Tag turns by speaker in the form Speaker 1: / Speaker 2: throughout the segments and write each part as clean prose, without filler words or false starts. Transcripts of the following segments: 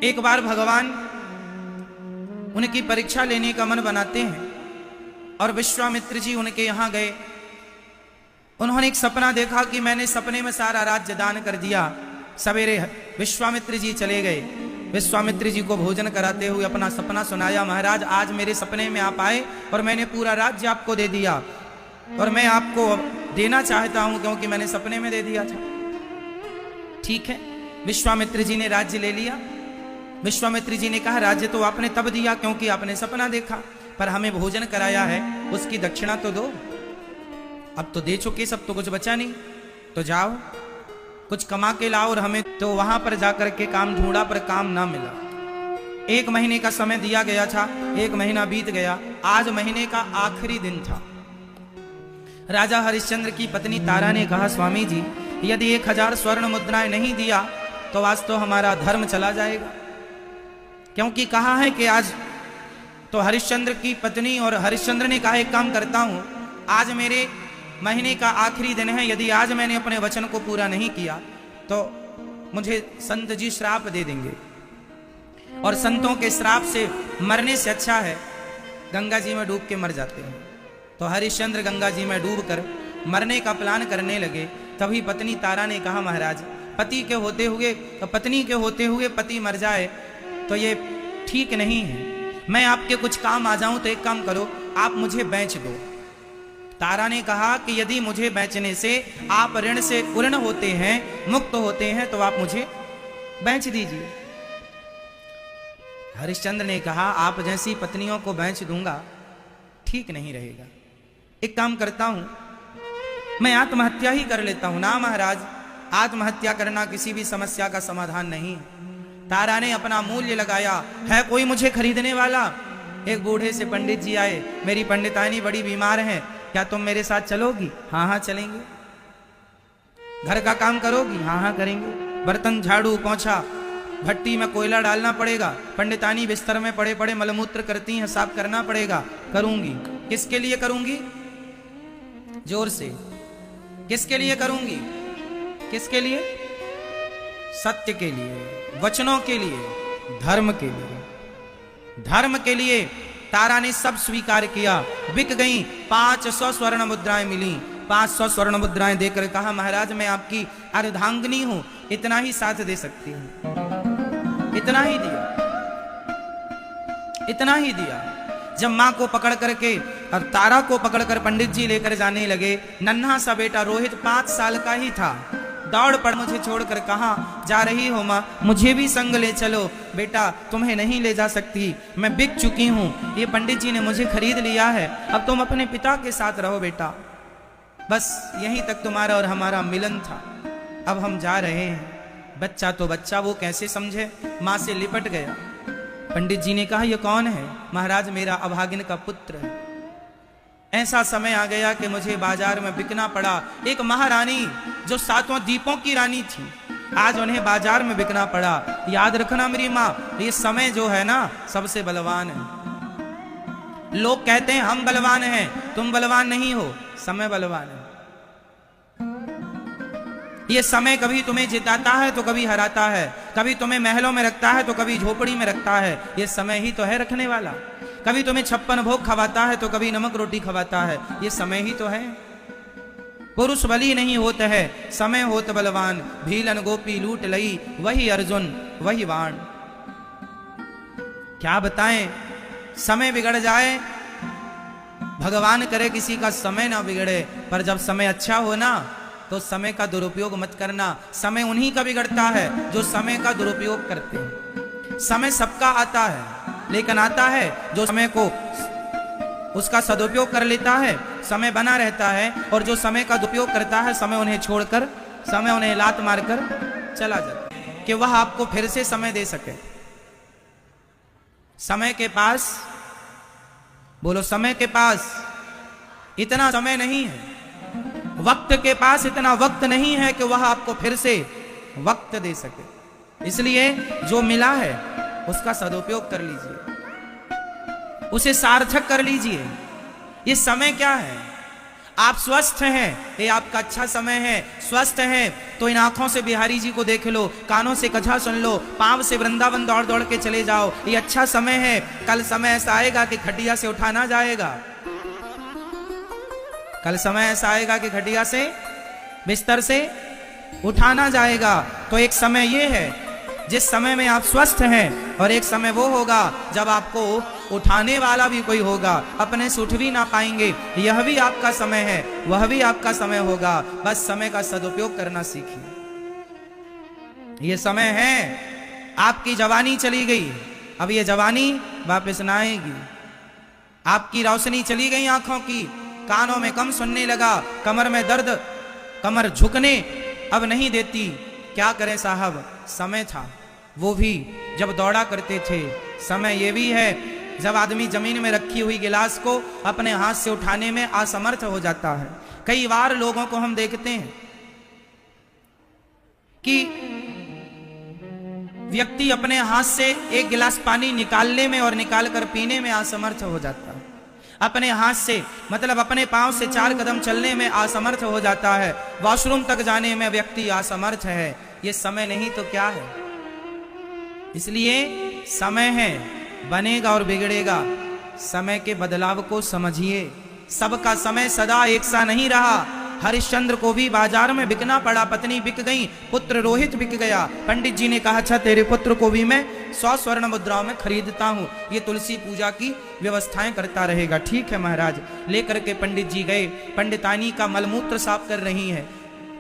Speaker 1: एक बार भगवान उनकी परीक्षा लेने का मन बनाते हैं और विश्वामित्र जी उनके यहां गए। उन्होंने एक सपना देखा कि मैंने सपने में सारा राज्य दान कर दिया। सवेरे विश्वामित्र जी चले गए, विश्वामित्र जी को भोजन कराते हुए अपना सपना सुनाया। महाराज, आज मेरे सपने में आप आए और मैंने पूरा राज्य आपको दे दिया और मैं आपको देना चाहता हूं क्योंकि मैंने सपने में दे दिया था। ठीक है, विश्वामित्र जी ने राज्य ले लिया। विश्वामित्र जी ने कहा, राज्य तो आपने तब दिया क्योंकि आपने सपना देखा, पर हमें भोजन कराया है, उसकी दक्षिणा तो दो। अब तो दे चुके सब, तो कुछ बचा नहीं, तो जाओ कुछ कमा के लाओ। और हमें तो वहां पर जाकर के काम ढूंढा पर काम ना मिला। 1 महीने का समय दिया गया था, 1 महीना बीत गया। आज महीने का आखिरी दिन था। राजा हरिश्चंद्र की पत्नी तारा ने कहा, स्वामी जी, यदि 1000 स्वर्ण मुद्राएं नहीं दिया तो आज तो हमारा धर्म चला जाएगा। क्योंकि कहा है कि आज तो हरिश्चंद्र की पत्नी और हरिश्चंद्र ने कहा, एक काम करता हूं, आज मेरे महीने का आखिरी दिन है, यदि आज मैंने अपने वचन को पूरा नहीं किया तो मुझे संत जी श्राप दे देंगे और संतों के श्राप से मरने से अच्छा है गंगा जी में डूब के मर जाते हैं। तो हरिश्चंद्र गंगा जी में डूबकर मरने का प्लान करने लगे। तभी पत्नी तारा ने कहा, महाराज, पति के होते हुए पत्नी के होते हुए पति मर जाए तो ये ठीक नहीं है। मैं आपके कुछ काम आ जाऊं तो एक काम करो, आप मुझे बेच दो। तारा ने कहा कि यदि मुझे बेचने से आप ऋण से पूर्ण होते हैं, मुक्त होते हैं, तो आप मुझे बेच दीजिए। हरिश्चंद्र ने कहा, आप जैसी पत्नियों को बेच दूंगा ठीक नहीं रहेगा। एक काम करता हूं, मैं आत्महत्या ही कर लेता हूं। ना महाराज, आत्महत्या करना किसी भी समस्या का समाधान नहीं। तारा ने अपना मूल्य लगाया, है कोई मुझे खरीदने वाला? एक बूढ़े से पंडित जी आए, मेरी पंडितानी बड़ी बीमार है, क्या तुम मेरे साथ चलोगी? हाँ हाँ चलेंगे। घर का काम करोगी? हाँ हाँ करेंगे। बर्तन, झाड़ू, पोंछा, भट्टी में कोयला डालना पड़ेगा, पंडितानी बिस्तर में पड़े पड़े मलमूत्र करती हैं, साफ करना पड़ेगा, करूंगी। किसके लिए करूंगी? जोर से, किसके लिए करूंगी? किसके लिए? सत्य के लिए, वचनों के लिए, धर्म के लिए। धर्म के लिए तारा ने सब स्वीकार किया। बिक गई, 500 स्वर्ण मुद्राएं मिली। 500 स्वर्ण मुद्राएं देकर कहा, महाराज, मैं आपकी अर्धांगिनी हूं, इतना ही साथ दे सकती हूं। इतना ही दिया, इतना ही दिया। जब मां को पकड़ करके और तारा को पकड़कर पंडित जी लेकर जाने लगे, नन्हा सा बेटा रोहित 5 साल का ही था, दौड़ पड़ मुझे छोड़कर कहा, जा रही हो मां, मुझे भी संग ले चलो। बेटा, तुम्हें नहीं ले जा सकती, मैं बिक चुकी हूं, ये पंडित जी ने मुझे खरीद लिया है, अब तुम अपने पिता के साथ रहो बेटा। बस यहीं तक तुम्हारा और हमारा मिलन था, अब हम जा रहे हैं। बच्चा तो बच्चा, वो कैसे समझे, मां से लिपट गया। पंडित जी ने कहा, ये कौन है? महाराज, मेरा अभागिन का पुत्र है। ऐसा समय आ गया कि मुझे बाजार में बिकना पड़ा। एक महारानी जो 7 दीपों की रानी थी, आज उन्हें बाजार में बिकना पड़ा। याद रखना मेरी माँ, ये समय जो है ना सबसे बलवान है। लोग कहते हैं हम बलवान हैं, तुम बलवान नहीं हो, समय बलवान है। ये समय कभी तुम्हें जिताता है तो कभी हराता है, कभी तुम्हें महलों में रखता है तो कभी झोपड़ी में रखता है। ये समय ही तो है रखने वाला। कभी तुम्हें 56 भोग खवाता है तो कभी नमक रोटी खवाता है, ये समय ही तो है। पुरुष बली नहीं होता है, समय होत बलवान। भीलन गोपी लूट लई, वही अर्जुन वही बाण। क्या बताएं, समय बिगड़ जाए, भगवान करे किसी का समय ना बिगड़े, पर जब समय अच्छा हो ना तो समय का दुरुपयोग मत करना। समय उन्हीं का बिगड़ता है जो समय का दुरुपयोग करते हैं। समय सबका आता है, लेकिन आता है जो समय को उसका सदुपयोग कर लेता है, समय बना रहता है। और जो समय का दुरुपयोग करता है, समय उन्हें छोड़कर, समय उन्हें लात मारकर चला जाता है कि वह आपको फिर से समय दे सके। समय के पास, बोलो, समय के पास इतना समय नहीं है, वक्त के पास इतना वक्त नहीं है कि वह आपको फिर से वक्त दे सके। इसलिए जो मिला है उसका सदुपयोग कर लीजिए, उसे सार्थक कर लीजिए। ये समय क्या है? आप स्वस्थ हैं, ये आपका अच्छा समय है। स्वस्थ हैं तो इन आंखों से बिहारी जी को देख लो, कानों से कथा सुन लो, पांव से वृंदावन दौड़ दौड़ के चले जाओ, ये अच्छा समय है। कल समय ऐसा आएगा कि खटिया से उठा ना जाएगा। कल समय ऐसा आएगा कि खटिया से, बिस्तर से उठा ना जाएगा। तो एक समय ये है जिस समय में आप स्वस्थ हैं, और एक समय वो होगा जब आपको उठाने वाला भी कोई होगा, अपने से उठ भी ना पाएंगे। यह भी आपका समय है, वह भी आपका समय होगा। बस समय का सदुपयोग करना सीखिए। ये समय है, आपकी जवानी चली गई, अब ये जवानी वापस ना आएगी। आपकी रोशनी चली गई आंखों की, कानों में कम सुनने लगा, कमर में दर्द, कमर झुकने अब नहीं देती। क्या करें साहब, समय था वो भी जब दौड़ा करते थे। समय ये भी है जब आदमी जमीन में रखी हुई गिलास को अपने हाथ से उठाने में असमर्थ हो जाता है। कई बार लोगों को हम देखते हैं कि व्यक्ति अपने हाथ से एक गिलास पानी निकालने में और निकाल कर पीने में असमर्थ हो जाता है। अपने हाथ से मतलब अपने पांव से 4 कदम चलने में असमर्थ हो जाता है। वॉशरूम तक जाने में व्यक्ति असमर्थ है। ये समय नहीं तो क्या है। इसलिए समय है, बनेगा और बिगड़ेगा। समय के बदलाव को समझिए। सबका समय सदा एक सा नहीं रहा। हरिश्चंद्र को भी बाजार में बिकना पड़ा, पत्नी बिक गई, पुत्र रोहित बिक गया। पंडित जी ने कहा, अच्छा तेरे पुत्र को भी मैं 100 स्वर्ण मुद्राओं में खरीदता हूं, ये तुलसी पूजा की व्यवस्थाएं करता रहेगा। ठीक है महाराज। लेकर के पंडित जी गए। पंडितानी का मलमूत्र साफ कर रही है,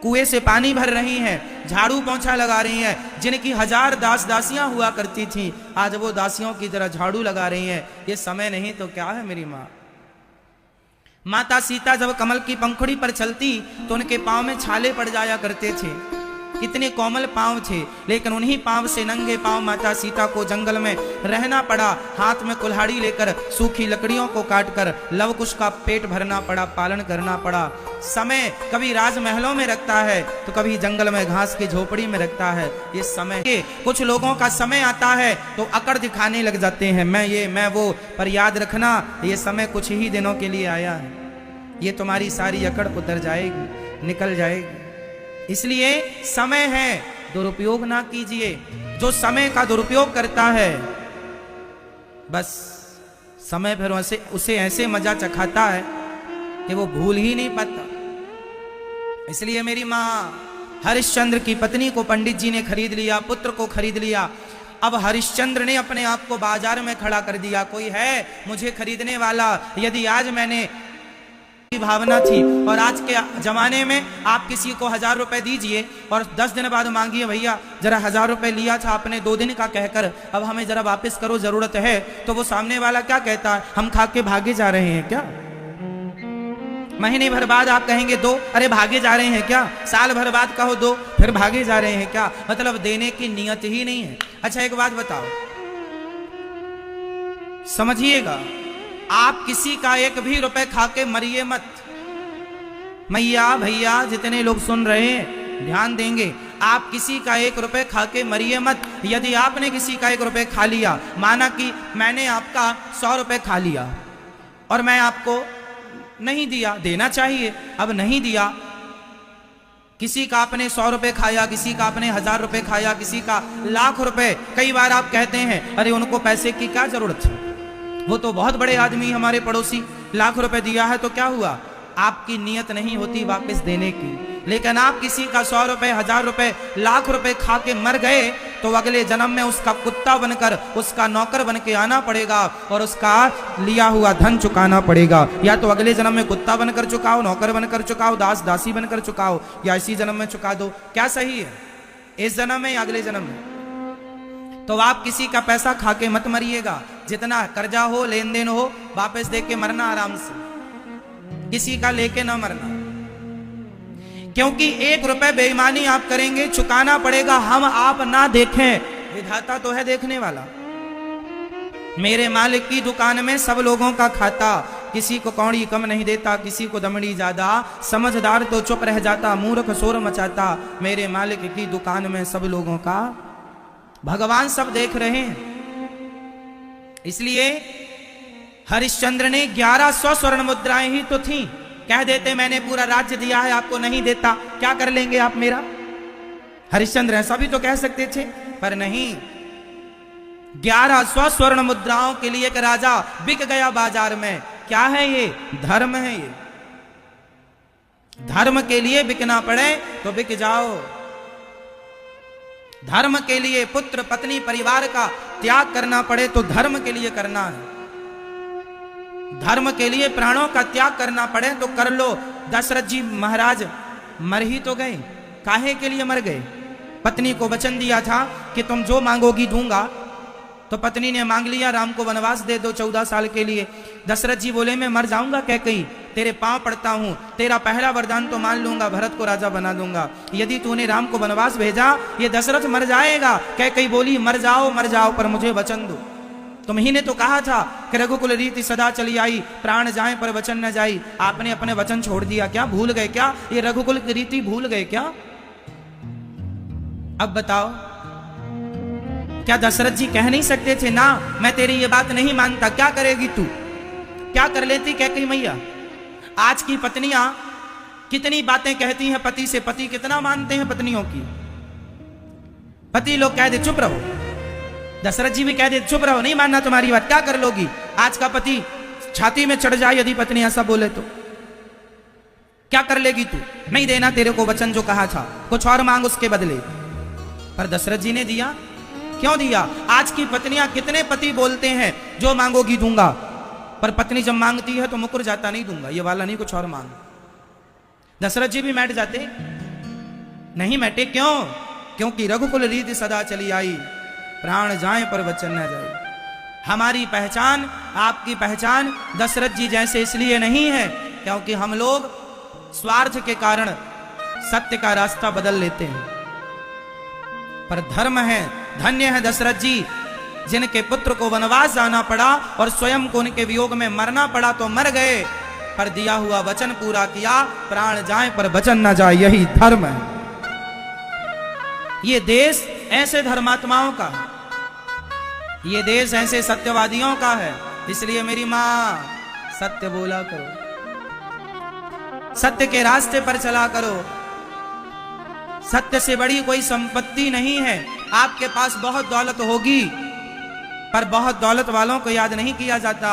Speaker 1: कुएं से पानी भर रही हैं, झाड़ू पोंछा लगा रही हैं। जिनकी 1000 दास दासियां हुआ करती थी, आज वो दासियों की तरह झाड़ू लगा रही हैं। ये समय नहीं तो क्या है मेरी माँ। माता सीता जब कमल की पंखुड़ी पर चलती तो उनके पांव में छाले पड़ जाया करते थे। कितने कोमल पांव थे, लेकिन उन्हीं पांव से नंगे पांव माता सीता को जंगल में रहना पड़ा। हाथ में कुल्हाड़ी लेकर सूखी लकड़ियों को काटकर लवकुश का पेट भरना पड़ा, पालन करना पड़ा। समय कभी राजमहलों में रखता है तो कभी जंगल में घास की झोपड़ी में रखता है। ये समय के कुछ लोगों का समय आता है तो अकड़ दिखाने लग जाते हैं, मैं ये मैं वो। पर याद रखना, ये समय कुछ ही दिनों के लिए आया है। ये तुम्हारी सारी अकड़ उतर जाएगी, निकल जाएगी। इसलिए समय है, दुरुपयोग ना कीजिए। जो समय का दुरुपयोग करता है, बस समय फिर उसे ऐसे मजा चखाता है कि वो भूल ही नहीं पाता। इसलिए मेरी माँ हरिश्चंद्र की पत्नी को पंडित जी ने खरीद लिया, पुत्र को खरीद लिया। अब हरिश्चंद्र ने अपने आप को बाजार में खड़ा कर दिया, कोई है मुझे खरीदने वाला। यदि आज मैंने भावना थी और आज के जमाने में आप किसी को 1000 रुपए दीजिए और 10 दिन बाद मांगिए, भैया जरा 1000 रुपए लिया था आपने 2 दिन का कहकर, अब हमें जरा वापस करो, जरूरत है। तो वो सामने वाला क्या कहता है, हम खा के भागे जा रहे हैं क्या? महीने भर बाद आप कहेंगे दो, अरे भागे जा रहे हैं क्या? साल भर बाद कहो दो, फिर भागे जा रहे हैं क्या? मतलब देने की नियत ही नहीं है। अच्छा एक बात बताओ, समझिएगा, आप किसी का 1 भी रुपए खा के मरिए मत। मैया भैया जितने लोग सुन रहे हैं ध्यान देंगे, आप किसी का 1 रुपए खा के मरिए मत। यदि आपने किसी का 1 रुपए खा लिया, माना कि मैंने आपका 100 रुपए खा लिया और मैं आपको नहीं दिया, देना चाहिए, अब नहीं दिया। किसी का आपने 100 रुपए खाया, किसी का आपने 1000 रुपए खाया, किसी का लाख रुपए। कई बार आप कहते हैं अरे उनको पैसे की क्या जरूरत है, वो तो बहुत बड़े आदमी, हमारे पड़ोसी, लाख रुपए दिया है तो क्या हुआ। आपकी नियत नहीं होती वापस देने की, लेकिन आप किसी का 100 रुपए, 1000 रुपए, लाख रुपए खा के मर गए तो अगले जन्म में उसका कुत्ता बनकर, उसका नौकर बन के आना पड़ेगा और उसका लिया हुआ धन चुकाना पड़ेगा। या तो अगले जन्म में कुत्ता बनकर चुकाओ, नौकर बनकर चुकाओ, दास दासी बनकर चुकाओ, या इसी जन्म में चुका दो। क्या सही है, इस जन्म में या अगले जन्म में? तो आप किसी का पैसा खा के मत मरिएगा। जितना कर्जा हो, लेन देन हो, वापस दे के मरना आराम से, किसी का लेके ना मरना। क्योंकि 1 रुपए बेईमानी आप करेंगे, चुकाना पड़ेगा, हम आप ना देखें, विधाता तो है देखने वाला। मेरे मालिक की दुकान में सब लोगों का खाता, किसी को कौड़ी कम नहीं देता, किसी को दमड़ी ज्यादा। समझदार तो चुप रह जाता, मूर्ख शोर मचाता। मेरे मालिक की दुकान में सब लोगों का, भगवान सब देख रहे हैं। इसलिए हरिश्चंद्र ने 1100 स्वर्ण मुद्राएं ही तो थीं, कह देते मैंने पूरा राज्य दिया है आपको नहीं देता, क्या कर लेंगे आप मेरा? हरिश्चंद्र ऐसा भी तो कह सकते थे, पर नहीं। 1100 स्वर्ण मुद्राओं के लिए एक राजा बिक गया बाजार में। क्या है ये? धर्म है। ये धर्म के लिए बिकना पड़े तो बिक जाओ। धर्म के लिए पुत्र पत्नी परिवार का त्याग करना पड़े तो धर्म के लिए करना है। धर्म के लिए प्राणों का त्याग करना पड़े तो कर लो। दशरथ जी महाराज मर ही तो गए, काहे के लिए मर गए? पत्नी को वचन दिया था कि तुम जो मांगोगी दूंगा, तो पत्नी ने मांग लिया राम को वनवास दे दो 14 साल के लिए। दशरथ जी बोले मैं मर जाऊंगा कैकेयी, तेरे पांव पड़ता हूं, तेरा पहला वरदान तो मान लूंगा, भरत को राजा बना दूंगा। यदि तूने राम को वनवास भेजा ये दशरथ मर जाएगा। कैकेयी बोली मर जाओ पर मुझे वचन दो। तुम ही ने तो कहा था कि रघुकुल रीति सदा चली आई, प्राण जाए पर वचन न जाई। आपने अपने वचन छोड़ दिया क्या? भूल गए क्या? ये रघुकुल की रीति भूल गए क्या? अब बताओ, क्या दशरथ जी कह नहीं सकते थे ना मैं तेरी ये बात नहीं मानता? क्या करेगी तू? क्या कर लेती कैकेयी मैया? आज की पत्नियां कितनी बातें कहती हैं पति से, पति कितना मानते हैं पत्नियों की। पति लोग कह दे चुप रहो, दशरथ जी भी कह दे चुप रहो, नहीं मानना तुम्हारी बात, क्या कर लोगी? आज का पति छाती में चढ़ जाए यदि पत्नी ऐसा बोले तो क्या कर लेगी तू? नहीं देना तेरे को वचन जो कहा था, कुछ और मांग उसके बदले। पर दशरथ जी ने दिया। क्यों दिया? आज की पत्नियां कितने पति बोलते हैं जो मांगोगी दूंगा, पर पत्नी जब मांगती है तो मुकर जाता नहीं दूंगा, ये वाला नहीं, कुछ और मांग। दशरथ जी भी मैट जाते? नहीं मैटे। क्यों? क्योंकि रघुकुल रीति सदा चली आई, प्राण जाए पर वचन न जाए। हमारी पहचान, आपकी पहचान दशरथ जी जैसे इसलिए नहीं है क्योंकि हम लोग स्वार्थ के कारण सत्य का रास्ता बदल लेते हैं। पर धर्म है, धन्य है दशरथ जी जिनके पुत्र को वनवास जाना पड़ा और स्वयं को उनके वियोग में मरना पड़ा तो मर गए, पर दिया हुआ वचन पूरा किया। प्राण जाए पर वचन न जाए, यही धर्म है। ये देश ऐसे धर्मात्माओं का है, ये देश ऐसे सत्यवादियों का है। इसलिए मेरी मां सत्य बोला करो, सत्य के रास्ते पर चला करो। सत्य से बड़ी कोई संपत्ति नहीं है। आपके पास बहुत दौलत होगी, पर बहुत दौलत वालों को याद नहीं किया जाता,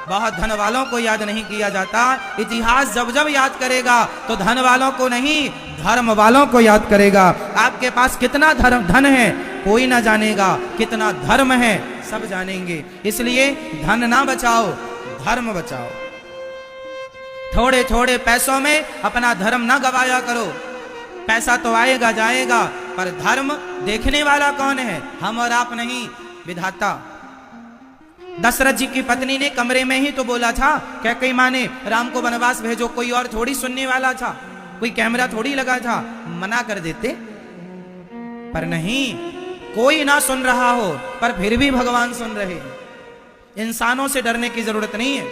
Speaker 1: बहुत धन वालों को याद नहीं किया जाता। इतिहास जब जब याद करेगा तो धन वालों को नहीं, धर्म वालों को याद करेगा। आपके पास कितना धन है कोई ना जानेगा, कितना धर्म है सब जानेंगे। इसलिए धन ना बचाओ, धर्म बचाओ। थोड़े थोड़े पैसों में अपना धर्म ना गवाया करो। पैसा तो आएगा जाएगा, पर धर्म देखने वाला कौन है? हम और आप नहीं, विधाता। दशरथ जी की पत्नी ने कमरे में ही तो बोला था, कैकेयी मां ने राम को वनवास भेजो, कोई और थोड़ी सुनने वाला था, कोई कैमरा थोड़ी लगा था, मना कर देते। पर नहीं, कोई ना सुन रहा हो पर फिर भी भगवान सुन रहे हैं। इंसानों से डरने की जरूरत नहीं है।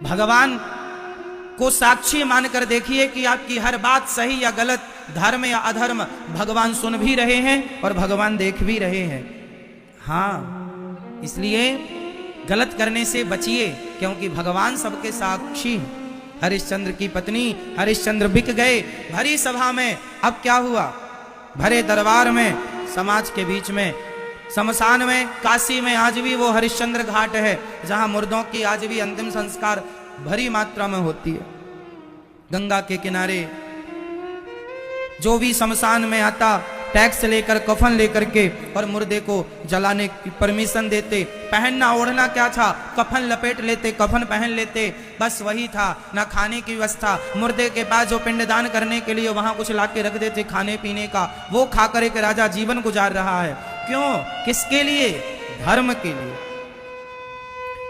Speaker 1: भगवान को साक्षी मानकर देखिए कि आपकी हर बात सही या गलत, धर्म या अधर्म, भगवान सुन भी रहे हैं और भगवान देख भी रहे हैं। हाँ, इसलिए गलत करने से बचिए क्योंकि भगवान सबके साक्षी हैं। हरिश्चंद्र की पत्नी, हरिश्चंद्र बिक गए भरी सभा में। अब क्या हुआ? भरे दरबार में, समाज के बीच में, शमशान में, काशी में आज भी वो हरिश्चंद्र घाट है जहां मुर्दों की आज भी अंतिम संस्कार भरी मात्रा में होती है। गंगा के किनारे जो भी शमशान में आता टैक्स लेकर, कफन लेकर के और मुर्दे को जलाने की परमिशन देते। पहनना ओढ़ना क्या था? कफन लपेट लेते, कफन पहन लेते, बस वही था। ना खाने की व्यवस्था। मुर्दे के पास जो पिंडदान करने के लिए वहां कुछ ला के रख देते खाने पीने का, वो खाकर एक राजा जीवन गुजार रहा है। क्यों? किसके लिए? धर्म के लिए।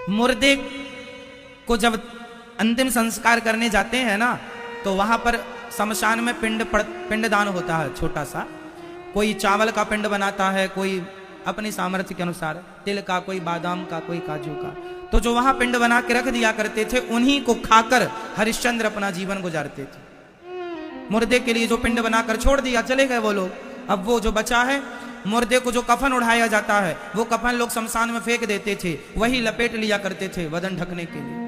Speaker 1: मुर्दे को जब अंतिम संस्कार करने जाते हैं ना, तो वहां पर शमशान में पिंडदान होता है छोटा सा। कोई चावल का पिंड बनाता है, कोई अपनी सामर्थ्य के अनुसार, तिल का, कोई बादाम का, कोई काजू का। तो जो वहां पिंड बना के रख दिया करते थे, उन्हीं को खाकर हरिश्चंद्र अपना जीवन गुजारते थे। मुर्दे के लिए जो पिंड बनाकर छोड़ दिया, चले गए वो लोग। अब वो जो बचा है, मुर्दे को जो कफन उड़ाया जाता है, वो कफन लोग शमशान में फेंक देते थे, वही लपेट लिया करते थे बदन ढकने के लिए।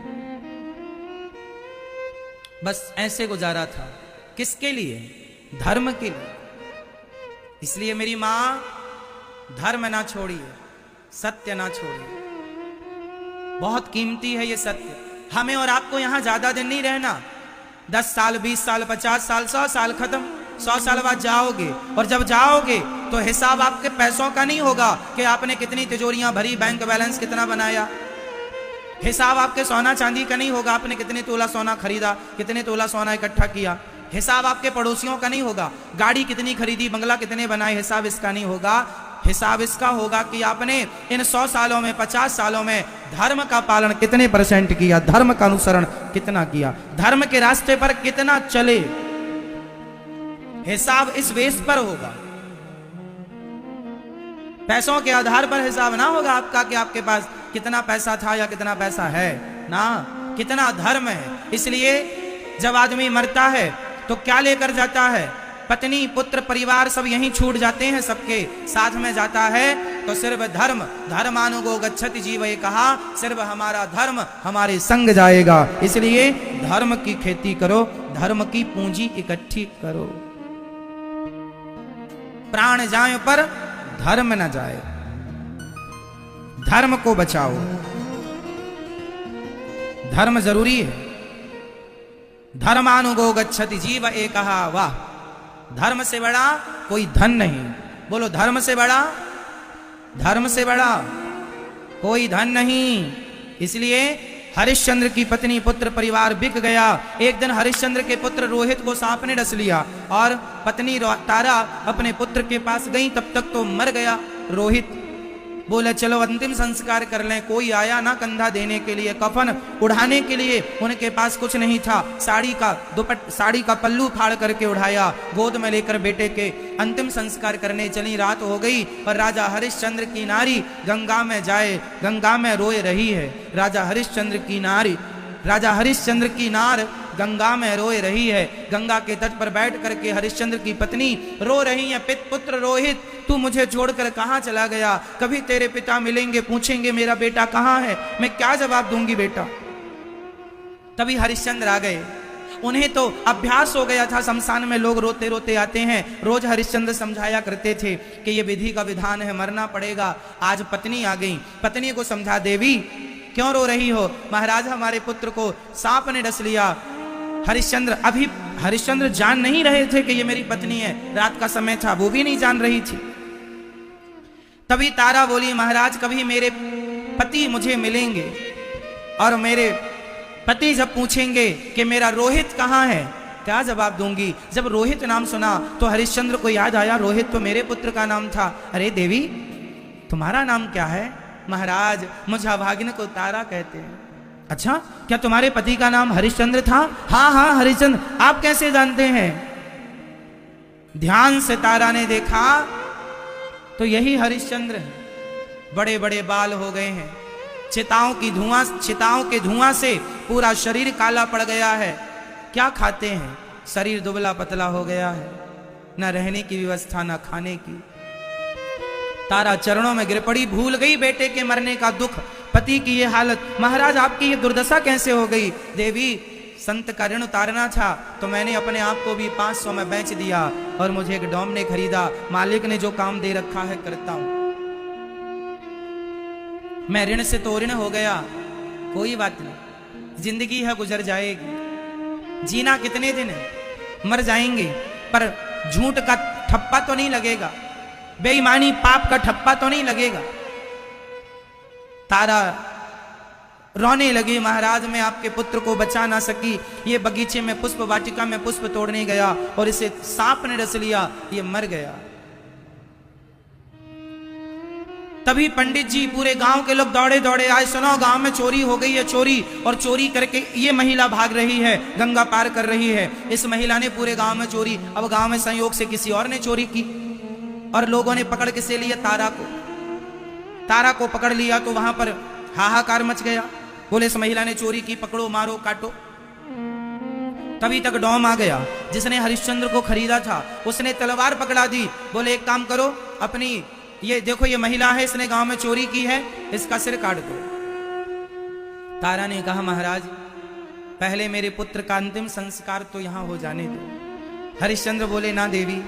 Speaker 1: बस ऐसे गुजारा था। किसके लिए? धर्म के लिए। इसलिए मेरी मां, धर्म ना छोड़िए, सत्य ना छोड़िए। बहुत कीमती है ये सत्य। हमें और आपको यहां ज्यादा दिन नहीं रहना। 10 साल, 20 साल, 50 साल, 100 साल खत्म। 100 साल बाद जाओगे, और जब जाओगे तो हिसाब आपके पैसों का नहीं होगा कि आपने कितनी तिजोरियां भरी, बैंक बैलेंस कितना बनाया। हिसाब आपके सोना चांदी का नहीं होगा, आपने कितने तोला सोना खरीदा, कितने तोला सोना इकट्ठा किया। हिसाब आपके पड़ोसियों का नहीं होगा, गाड़ी कितनी खरीदी, बंगला कितने बनाए। हिसाब इसका नहीं होगा। हिसाब इसका होगा कि आपने इन 100 सालों में, 50 सालों में धर्म का पालन कितने % किया, धर्म का अनुसरण कितना किया, धर्म के रास्ते पर कितना चले। हिसाब इस बेस पर होगा। पैसों के आधार पर हिसाब ना होगा आपका कि आपके पास कितना पैसा था या कितना पैसा है ना, कितना धर्म है। इसलिए जब आदमी मरता है तो क्या लेकर जाता है? पत्नी, पुत्र, परिवार सब यहीं छूट जाते हैं, सबके साथ में जाता है। तो सिर्फ धर्म, धर्मानुगो गच्छति जीव, ये कहा सिर्फ हमारा धर्म हमारे संग जाएगा। इसलिए धर्म की खेती करो, धर्म की पूंजी इकट्ठी करो। प्राण जाए पर धर्म न जाए, धर्म को बचाओ। धर्म जरूरी है। धर्मानुगो गच्छति जीव, एक कहा वाह, धर्म से बड़ा कोई धन नहीं। बोलो, धर्म से बड़ा, धर्म से बड़ा कोई धन नहीं। इसलिए हरिश्चंद्र की पत्नी, पुत्र, परिवार बिक गया। एक दिन हरिश्चंद्र के पुत्र रोहित को सांप ने डस लिया और पत्नी तारा अपने पुत्र के पास गई। तब तक तो मर गया रोहित। बोले चलो अंतिम संस्कार कर लें। कोई आया ना कंधा देने के लिए, कफन उड़ाने के लिए उनके पास कुछ नहीं था। साड़ी का पल्लू फाड़ करके उठाया, गोद में लेकर बेटे के अंतिम संस्कार करने चली। रात हो गई और राजा हरिश्चंद्र की नारी गंगा में जाए, गंगा में रोए रही है। राजा हरिश्चंद्र की नार गंगा में रोए रही है। गंगा के तट पर बैठ करके हरिश्चंद्र की पत्नी रो रही है, पुत्र रोहित, तू मुझे छोड़कर कहां चला गया? कभी तेरे पिता मिलेंगे, पूछेंगे मेरा बेटा कहां है, मैं क्या जवाब दूंगी बेटा? तभी हरिश्चंद्र आ गए। उन्हें तो अभ्यास हो गया था, शमशान में लोग रोते रोते आते हैं। रोज हरिश्चंद्र समझाया करते थे कि ये विधि का विधान है, मरना पड़ेगा। आज पत्नी आ गई। पत्नी को समझा, देवी क्यों रो रही हो? महाराज हमारे पुत्र को सांप ने डस लिया। हरिश्चंद्र जान नहीं रहे थे कि ये मेरी पत्नी है। रात का समय था, वो भी नहीं जान रही थी। तभी तारा बोली, महाराज कभी मेरे पति मुझे मिलेंगे और मेरे पति जब पूछेंगे कि मेरा रोहित कहाँ है, क्या जवाब दूंगी? जब रोहित नाम सुना तो हरिश्चंद्र को याद आया, रोहित तो मेरे पुत्र का नाम था। अरे देवी, तुम्हारा नाम क्या है? महाराज मुझे अभागिन को तारा कहते हैं। अच्छा, क्या तुम्हारे पति का नाम हरिश्चंद्र था? हाँ हाँ हरिश्चंद्र। आप कैसे जानते हैं? ध्यान से तारा ने देखा तो यही हरिश्चंद्र है। बड़े बड़े बाल हो गए हैं, चिताओं के धुआं से पूरा शरीर काला पड़ गया है। क्या खाते हैं? शरीर दुबला पतला हो गया है, न रहने की व्यवस्था न खाने की। तारा चरणों में गिर पड़ी, भूल गई बेटे के मरने का दुख, पति की ये हालत। महाराज आपकी ये दुर्दशा कैसे हो गई? देवी, संत का ऋण उतारना था तो मैंने अपने आप को भी 500 में बेच दिया और मुझे एक डॉम ने खरीदा। मालिक ने जो काम दे रखा है करता हूं। मैं ऋण से तो ऋण हो गया, कोई बात नहीं, जिंदगी है गुजर जाएगी। जीना कितने दिन है, मर जाएंगे, पर झूठ का ठप्पा तो नहीं लगेगा, बेईमानी पाप का ठप्पा तो नहीं लगेगा। तारा रोने लगी, महाराज मैं आपके पुत्र को बचा ना सकी। ये बगीचे में पुष्प वाटिका में पुष्प तोड़ने गया और इसे सांप ने डस लिया, ये मर गया। तभी पंडित जी, पूरे गांव के लोग दौड़े दौड़े आए, सुनो गांव में चोरी हो गई है, चोरी। और चोरी करके ये महिला भाग रही है, गंगा पार कर रही है। इस महिला ने पूरे गांव में चोरी। अब गांव में संयोग से किसी और ने चोरी की और लोगों ने पकड़ के से लिया तारा को। तारा को पकड़ लिया तो वहां पर हाहाकार मच गया। बोले इस महिला ने चोरी की, पकड़ो, मारो, काटो। तभी तक डॉम आ गया जिसने हरिश्चंद्र को खरीदा था, उसने तलवार पकड़ा दी। बोले एक काम करो, अपनी ये देखो ये महिला है, इसने गांव में चोरी की है, इसका सिर काट दो। तारा ने कहा महाराज पहले मेरे पुत्र का अंतिम संस्कार तो यहां हो जाने दो। हरिश्चंद्र बोले, ना देवी,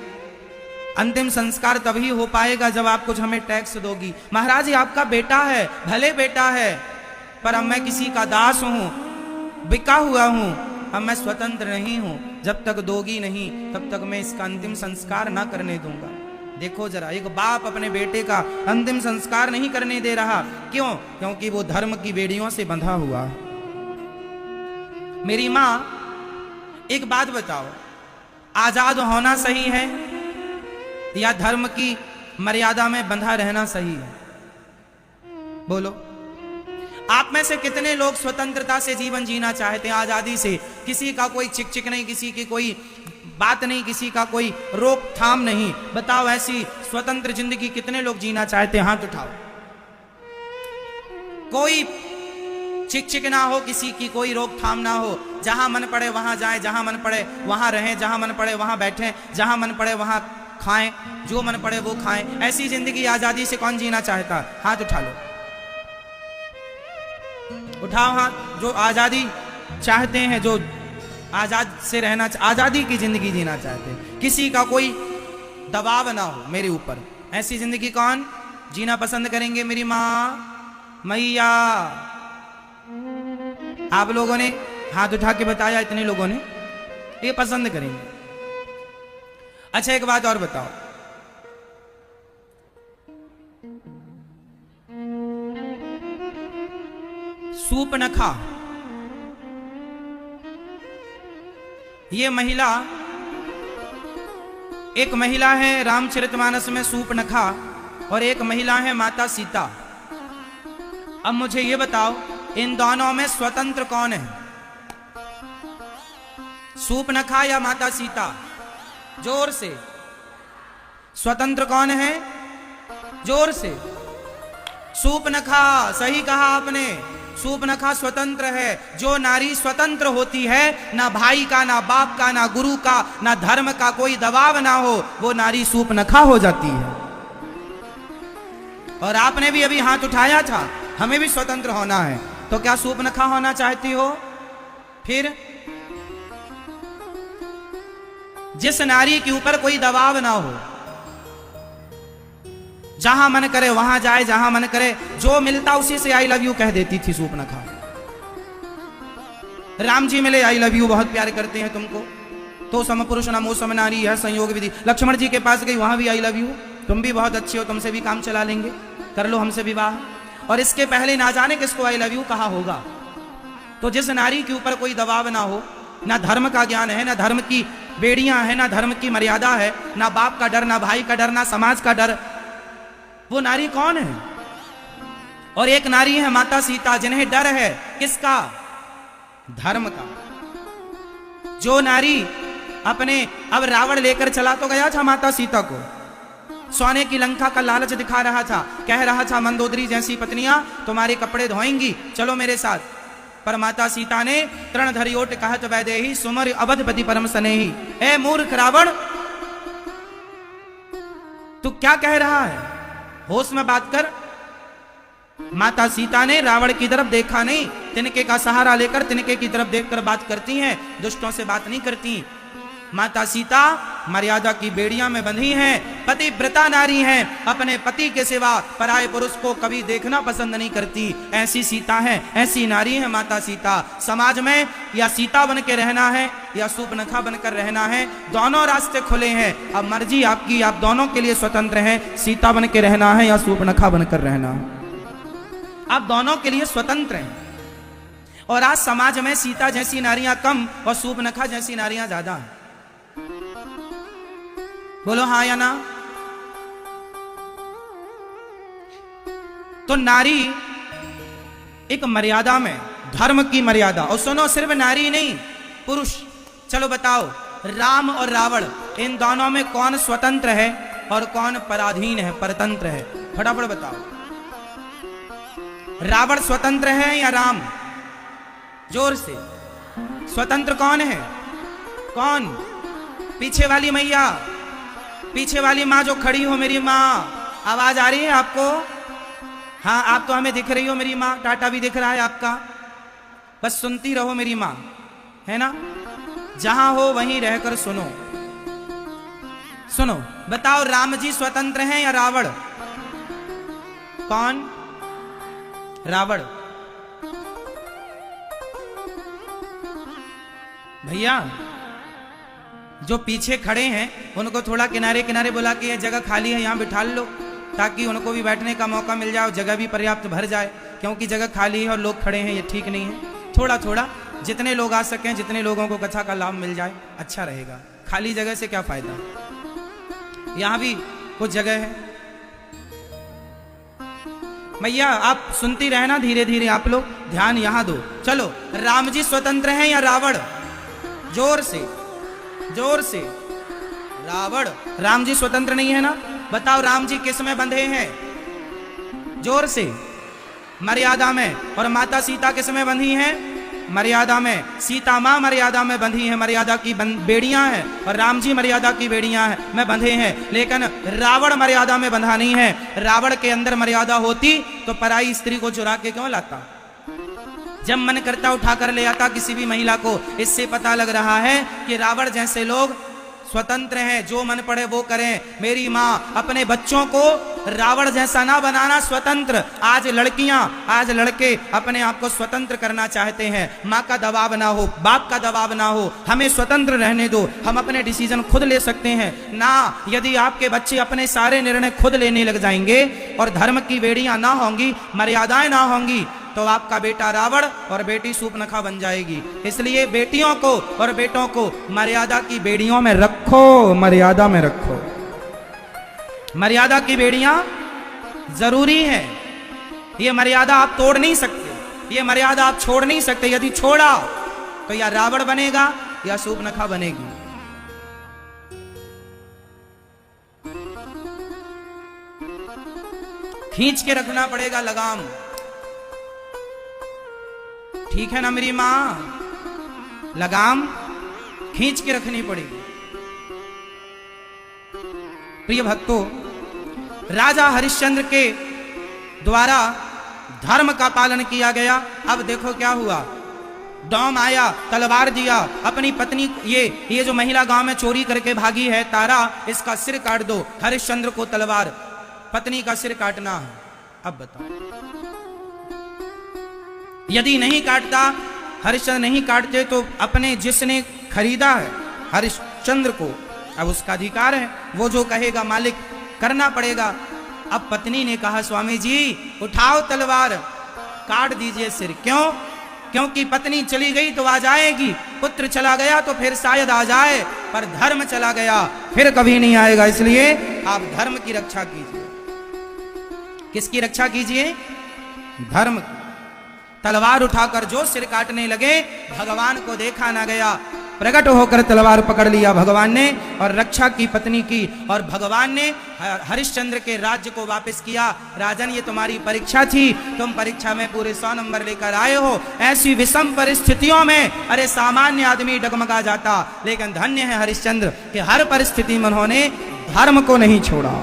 Speaker 1: अंतिम संस्कार तभी हो पाएगा जब आप कुछ हमें टैक्स दोगी। महाराज, ये आपका बेटा है, भले बेटा है, पर अब मैं किसी का दास हूं, बिका हुआ हूं, अब मैं स्वतंत्र नहीं हूं। जब तक दोगी नहीं तब तक मैं इसका अंतिम संस्कार ना करने दूंगा। देखो जरा, एक बाप अपने बेटे का अंतिम संस्कार नहीं करने दे रहा, क्यों? क्योंकि वो धर्म की बेड़ियों से बंधा हुआ। मेरी मां, एक बात बताओ, आजाद होना सही है या धर्म की मर्यादा में बंधा रहना सही है? बोलो। आप में से कितने लोग स्वतंत्रता से जीवन जीना चाहते हैं, आजादी से? किसी का कोई चिक चिक नहीं, किसी की कोई बात नहीं, किसी का कोई रोकथाम नहीं। बताओ, ऐसी स्वतंत्र जिंदगी कितने लोग जीना चाहते हैं? हाथ उठाओ। कोई चिक चिक ना हो, किसी की कोई रोकथाम ना हो, जहां मन पड़े वहां जाए, जहां मन पड़े वहां रहें, जहां मन पड़े वहां बैठें, जहां मन पड़े वहां खाएं, जो मन पड़े वो खाएं। ऐसी जिंदगी आजादी से कौन जीना चाहता? हाथ उठा लो, उठाओ हाथ। जो आजादी चाहते हैं, जो आजाद से रहना, आजादी की जिंदगी जीना चाहते हैं, किसी का कोई दबाव ना हो मेरे ऊपर, ऐसी जिंदगी कौन जीना पसंद करेंगे? मेरी माँ, मैया। आप लोगों ने हाथ उठा के बताया, इतने लोगों ने ये पसंद करेंगे। अच्छा, एक बात और बताओ, सूपनखा, ये महिला, एक महिला है रामचरितमानस में सूपनखा, और एक महिला है माता सीता। अब मुझे ये बताओ, इन दोनों में स्वतंत्र कौन है? सूपनखा या माता सीता? जोर से। स्वतंत्र कौन है? जोर से। सूपनखा। सही कहा आपने, सूपनखा स्वतंत्र है। जो नारी स्वतंत्र होती है, ना भाई का, ना बाप का, ना गुरु का, ना धर्म का कोई दबाव ना हो, वो नारी सूपनखा हो जाती है। और आपने भी अभी हाथ उठाया था, हमें भी स्वतंत्र होना है, तो क्या सूपनखा होना चाहती हो? फिर जिस नारी के ऊपर कोई दबाव ना हो, जहां मन करे वहां जाए, जहां मन करे जो मिलता उसी से आई लव यू कह देती थी सूपनखा। राम जी मिले, आई लव यू, बहुत प्यार करते हैं तुमको, तो सम पुरुष नमो सम नारी, यह संयोग विधि। लक्ष्मण जी के पास गई, वहां भी आई लव यू, तुम भी बहुत अच्छे हो, तुमसे भी काम चला लेंगे, कर लो हमसे विवाह। और इसके पहले ना जाने किसको आई लव यू कहा होगा। तो जिस नारी के ऊपर कोई दबाव ना हो, ना धर्म का ज्ञान है, ना धर्म की बेड़ियां है, ना धर्म की मर्यादा है, ना बाप का डर, ना भाई का डर, ना समाज का डर, वो नारी कौन है? और एक नारी है माता सीता, जिन्हें डर है किसका? धर्म का। जो नारी अपने, अब रावण लेकर चला तो गया था माता सीता को, सोने की लंका का लालच दिखा रहा था, कह रहा था मंदोदरी जैसी पत्नियां तुम्हारे कपड़े धोएंगी, चलो मेरे साथ। पर माता सीता ने तृण धरियोट कहत वैदेही सुमर अवधपति परम स्नेही। ए मूर्ख रावण, तू क्या कह रहा है? होश में बात कर। माता सीता ने रावण की तरफ देखा नहीं, तिनके का सहारा लेकर तिनके की तरफ देखकर बात करती हैं, दुष्टों से बात नहीं करती। माता सीता मर्यादा की बेड़ियां में बंधी हैं, पतिव्रता नारी हैं, अपने पति के सिवा पराये पुरुष को कभी देखना पसंद नहीं करती। ऐसी सीता है, ऐसी नारी है माता सीता। समाज में या सीता बन के रहना है या सूपनखा बनकर रहना है, दोनों रास्ते खुले हैं। अब मर्जी आपकी, आप दोनों के लिए स्वतंत्र हैं, सीता बन के रहना है या सूपनखा बनकर रहना है, आप दोनों के लिए स्वतंत्र हैं। और आज समाज में सीता जैसी नारियां कम और सूपनखा जैसी नारियां ज्यादा हैं। बोलो हाँ या ना? तो नारी एक मर्यादा में, धर्म की मर्यादा। और सुनो, सिर्फ नारी नहीं, पुरुष। चलो बताओ, राम और रावण, इन दोनों में कौन स्वतंत्र है और कौन पराधीन है, परतंत्र है? फटाफट बताओ। रावण स्वतंत्र है या राम? जोर से। स्वतंत्र कौन है? कौन? पीछे वाली मैया, पीछे वाली माँ जो खड़ी हो, मेरी माँ, आवाज आ रही है आपको? हाँ, आप तो हमें दिख रही हो मेरी माँ, टाटा भी दिख रहा है आपका, बस सुनती रहो मेरी माँ। है ना? जहां हो वहीं रहकर सुनो। सुनो, बताओ राम जी स्वतंत्र हैं या रावण? कौन? रावण। भैया जो पीछे खड़े हैं उनको थोड़ा किनारे किनारे बुला के, ये जगह खाली है यहां बिठा लो, ताकि उनको भी बैठने का मौका मिल जाए, जगह भी पर्याप्त भर जाए, क्योंकि जगह खाली है और लोग खड़े हैं, ये ठीक नहीं है। थोड़ा थोड़ा जितने लोग आ सकें, जितने लोगों को कथा का लाभ मिल जाए अच्छा रहेगा। खाली जगह से क्या फायदा? यहां भी कुछ जगह है। भैया आप सुनती रहना, धीरे धीरे आप लोग ध्यान यहां दो। चलो, राम जी स्वतंत्र हैं या रावण? जोर से, जोर से। रावण। राम जी स्वतंत्र नहीं है ना? बताओ राम जी किस में बंधे हैं? जोर से। मर्यादा में। और माता सीता किस में बंधी हैं? मर्यादा में। सीता मां मर्यादा में बंधी है, मर्यादा की बेड़ियां हैं, और राम जी मर्यादा की बेड़ियां हैं में बंधे हैं। लेकिन रावण मर्यादा में बंधा नहीं है। रावण के अंदर मर्यादा होती तो पराई स्त्री को चुरा के क्यों लाता? जब मन करता उठाकर ले आता किसी भी महिला को। इससे पता लग रहा है कि रावण जैसे लोग स्वतंत्र हैं, जो मन पड़े वो करें। मेरी माँ अपने बच्चों को रावण जैसा ना बनाना, स्वतंत्र। आज लड़कियां, आज लड़के अपने आप को स्वतंत्र करना चाहते हैं। माँ का दबाव ना हो, बाप का दबाव ना हो, हमें स्वतंत्र रहने दो, हम अपने डिसीजन खुद ले सकते हैं ना। यदि आपके बच्चे अपने सारे निर्णय खुद लेने लग जाएंगे और धर्म की बेड़ियां ना होंगी, मर्यादाएं ना होंगी, तो आपका बेटा रावण और बेटी सूर्पनखा बन जाएगी। इसलिए बेटियों को और बेटों को मर्यादा की बेड़ियों में रखो, मर्यादा में रखो। मर्यादा की बेड़ियां जरूरी है। ये मर्यादा आप तोड़ नहीं सकते, ये मर्यादा आप छोड़ नहीं सकते। यदि छोड़ा तो या रावण बनेगा या सूर्पनखा बनेगी। खींच के रखना पड़ेगा लगाम। ठीक है ना मेरी मां? लगाम खींच के रखनी पड़ेगी। प्रिय भक्तों, राजा हरिश्चंद्र के द्वारा धर्म का पालन किया गया। अब देखो क्या हुआ। डॉम आया, तलवार दिया, अपनी पत्नी, ये जो महिला गांव में चोरी करके भागी है तारा, इसका सिर काट दो। हरिश्चंद्र को तलवार, पत्नी का सिर काटना है। अब बताओ, यदि नहीं काटता, हरिश्चंद्र नहीं काटते, तो अपने जिसने खरीदा है हरिश्चंद्र को, अब उसका अधिकार है, वो जो कहेगा मालिक करना पड़ेगा। अब पत्नी ने कहा, स्वामी जी उठाओ तलवार, काट दीजिए सिर। क्यों? क्योंकि पत्नी चली गई तो आ जाएगी, पुत्र चला गया तो फिर शायद आ जाए, पर धर्म चला गया फिर कभी नहीं आएगा। इसलिए आप धर्म की रक्षा कीजिए। किसकी रक्षा कीजिए? धर्म की। तलवार उठाकर जो सिर काटने लगे, भगवान को देखा ना गया, प्रकट होकर तलवार पकड़ लिया भगवान ने और रक्षा की पत्नी की। और भगवान ने हरिश्चंद्र के राज्य को वापस किया। राजन, ये तुम्हारी परीक्षा थी, तुम परीक्षा में पूरे 100 नंबर लेकर आए हो। ऐसी विषम परिस्थितियों में अरे सामान्य आदमी डगमगा जाता, लेकिन धन्य है हरिश्चंद्र कि हर परिस्थिति में उन्होंने धर्म को नहीं छोड़ा।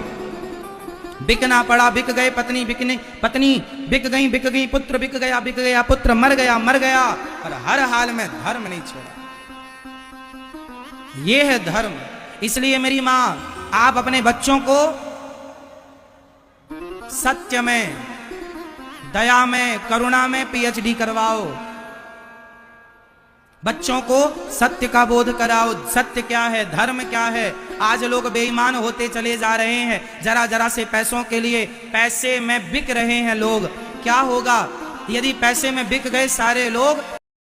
Speaker 1: बिकना पड़ा, बिक गए, पत्नी बिक गई, पुत्र बिक गया, पुत्र मर गया, और हर हाल में धर्म नहीं छोड़ा। ये है धर्म। इसलिए मेरी मां, आप अपने बच्चों को सत्य में, दया में, करुणा में पीएचडी करवाओ। बच्चों को सत्य का बोध कराओ। सत्य क्या है, धर्म क्या है। आज लोग बेईमान होते चले जा रहे हैं, जरा जरा से पैसों के लिए, पैसे में बिक रहे हैं लोग। क्या होगा यदि पैसे में बिक गए सारे लोग,